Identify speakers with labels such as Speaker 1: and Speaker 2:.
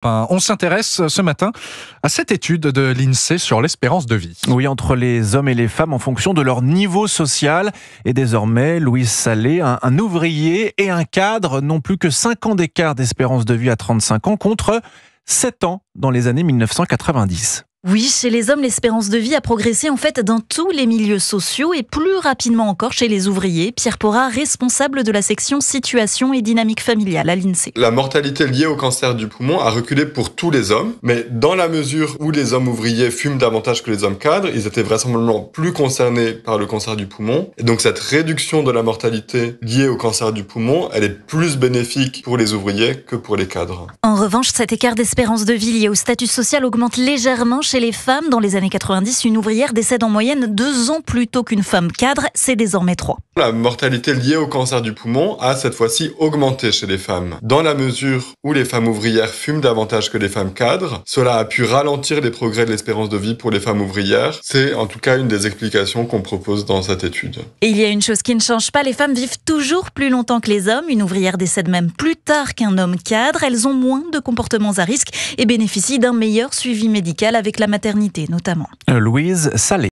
Speaker 1: On s'intéresse ce matin à cette étude de l'INSEE sur l'espérance de vie.
Speaker 2: Oui, entre les hommes et les femmes en fonction de leur niveau social. Et désormais, Louise Salé, un ouvrier et un cadre n'ont plus que 5 ans d'écart d'espérance de vie à 35 ans contre 7 ans dans les années 1990.
Speaker 3: Oui, chez les hommes, l'espérance de vie a progressé en fait dans tous les milieux sociaux et plus rapidement encore chez les ouvriers. Pierre Porra, responsable de la section situation et dynamique familiale à l'INSEE.
Speaker 4: La mortalité liée au cancer du poumon a reculé pour tous les hommes, mais dans la mesure où les hommes ouvriers fument davantage que les hommes cadres, ils étaient vraisemblablement plus concernés par le cancer du poumon. Et donc cette réduction de la mortalité liée au cancer du poumon, elle est plus bénéfique pour les ouvriers que pour les cadres.
Speaker 3: En revanche, cet écart d'espérance de vie lié au statut social augmente légèrement chez les femmes. Dans les années 90, une ouvrière décède en moyenne 2 ans plus tôt qu'une femme cadre. C'est désormais 3.
Speaker 4: La mortalité liée au cancer du poumon a cette fois-ci augmenté chez les femmes. Dans la mesure où les femmes ouvrières fument davantage que les femmes cadres, cela a pu ralentir les progrès de l'espérance de vie pour les femmes ouvrières. C'est en tout cas une des explications qu'on propose dans cette étude.
Speaker 3: Et il y a une chose qui ne change pas, les femmes vivent toujours plus longtemps que les hommes. Une ouvrière décède même plus tard qu'un homme cadre. Elles ont moins de comportements à risque et bénéficient d'un meilleur suivi médical avec la maternité notamment.
Speaker 2: Louise Salé.